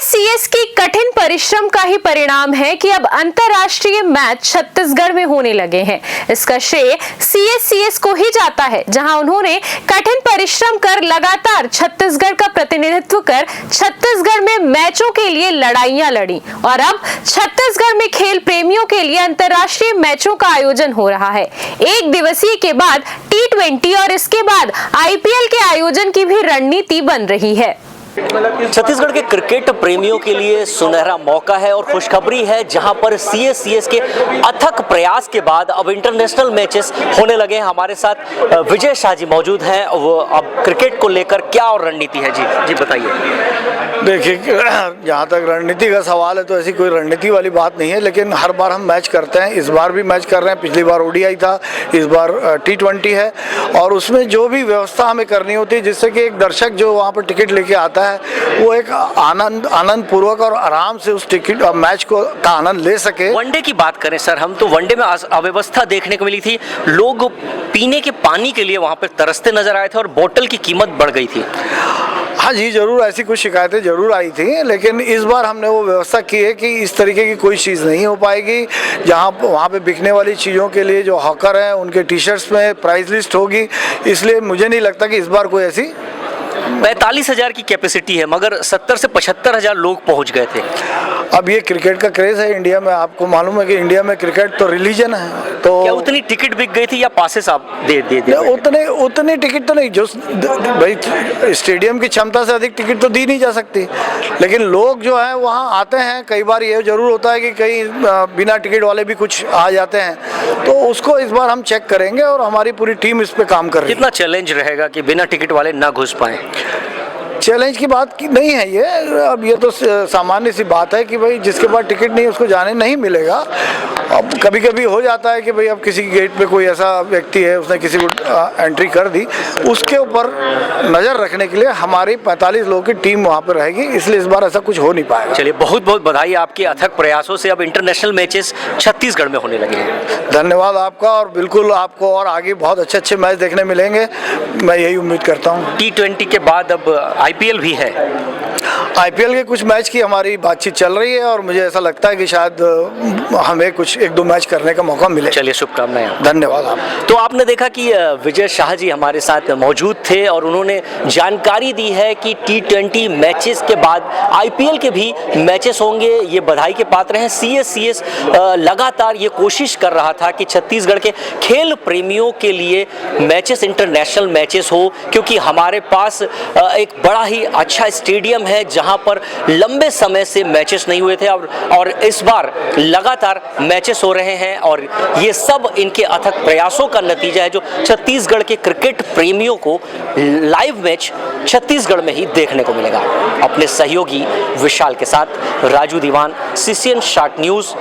CS की कठिन परिश्रम का ही परिणाम है कि अब अंतर्राष्ट्रीय मैच छत्तीसगढ़ में होने लगे हैं। इसका श्रेय सीएस को ही जाता है, जहां उन्होंने कठिन परिश्रम कर लगातार छत्तीसगढ़ का प्रतिनिधित्व कर छत्तीसगढ़ में मैचों के लिए लड़ाइयां लड़ी और अब छत्तीसगढ़ में खेल प्रेमियों के लिए अंतर्राष्ट्रीय मैचों का आयोजन हो रहा है। एक दिवसीय के बाद T20 और इसके बाद IPL के आयोजन की भी रणनीति बन रही है। छत्तीसगढ़ के क्रिकेट प्रेमियों के लिए सुनहरा मौका है और खुशखबरी है, जहां पर सीएस के अथक प्रयास के बाद अब इंटरनेशनल मैचेस होने लगे हैं। हमारे साथ विजय शाह जी मौजूद हैं। वो अब क्रिकेट को लेकर क्या और रणनीति है जी बताइए। देखिए, जहाँ तक रणनीति का सवाल है तो ऐसी कोई रणनीति वाली बात नहीं है, लेकिन हर बार हम मैच करते हैं। इस बार भी मैच कर रहे हैं। पिछली बार ODI था, इस बार T20 है और उसमें जो भी व्यवस्था हमें करनी होती है जिससे कि एक दर्शक जो वहाँ पर टिकट लेके आता है वो एक आनंद पूर्वक और आराम से उस टिकट मैच का आनंद ले सके। वनडे की बात करें सर, हम तो वनडे में अव्यवस्था देखने को मिली थी। लोग पीने के पानी के लिए वहाँ पर तरसते नजर आए थे और बोतल की कीमत बढ़ गई थी। हाँ जी, जरूर ऐसी कुछ शिकायतें जरूर आई थी, लेकिन इस बार हमने वो व्यवस्था की है कि इस तरीके की कोई चीज़ नहीं हो पाएगी। जहाँ वहाँ पे बिकने वाली चीज़ों के लिए जो हॉकर हैं उनके टी-शर्ट्स में प्राइस लिस्ट होगी, इसलिए मुझे नहीं लगता कि इस बार कोई ऐसी 45,000 की कैपेसिटी है, मगर 70 से 75,000 लोग पहुंच गए थे। अब ये क्रिकेट का क्रेज है इंडिया में। आपको मालूम है कि इंडिया में क्रिकेट तो रिलीजन है। तो क्या उतनी टिकट बिक गई थी या पासेस आप दे उतने टिकट तो नहीं, जो भाई स्टेडियम की क्षमता से अधिक टिकट तो दी नहीं जा सकती, लेकिन लोग जो है वहाँ आते हैं। कई बार ये जरूर होता है कि कई बिना टिकट वाले भी कुछ आ जाते हैं, तो उसको इस बार हम चेक करेंगे और हमारी पूरी टीम इस पे काम कर रही है। कितना चैलेंज रहेगा कि बिना टिकट वाले ना घुस पाए? चैलेंज की बात नहीं है ये। अब ये तो सामान्य सी बात है कि भाई जिसके पास टिकट नहीं उसको जाने नहीं मिलेगा। अब कभी कभी हो जाता है कि भाई अब किसी गेट पे कोई ऐसा व्यक्ति है, उसने किसी को एंट्री कर दी, उसके ऊपर नज़र रखने के लिए हमारी 45 लोगों की टीम वहाँ पर रहेगी, इसलिए इस बार ऐसा कुछ हो नहीं पाएगा। चलिए, बहुत बहुत बधाई आपके अथक प्रयासों से अब इंटरनेशनल मैचेस छत्तीसगढ़ में होने लगे हैं। धन्यवाद आपका, और बिल्कुल आपको और आगे बहुत अच्छे मैच देखने मिलेंगे, मैं यही उम्मीद करता हूँ। T20 के बाद अब IPL भी है। IPL के कुछ मैच की हमारी बातचीत चल रही है और मुझे ऐसा लगता है कि शायद हमें कुछ 1-2 मैच करने का मौका मिले। चलिए, शुभकामनाएं। धन्यवाद आप। तो आपने देखा कि विजय शाह जी हमारे साथ मौजूद थे और उन्होंने जानकारी दी है कि T20 मैचेस के बाद IPL के भी मैचेस होंगे। ये बधाई के पात्र हैं। सीएस लगातार ये कोशिश कर रहा था कि छत्तीसगढ़ के खेल प्रेमियों के लिए मैचेस, इंटरनेशनल मैचेस हो, क्योंकि हमारे पास एक बड़ा ही अच्छा स्टेडियम है जहां पर लंबे समय से मैचेस नहीं हुए थे और इस बार लगातार मैचेस हो रहे हैं और ये सब इनके अथक प्रयासों का नतीजा है, जो छत्तीसगढ़ के क्रिकेट प्रेमियों को लाइव मैच छत्तीसगढ़ में ही देखने को मिलेगा। अपने सहयोगी विशाल के साथ राजू दीवान, CCN शॉर्ट न्यूज़।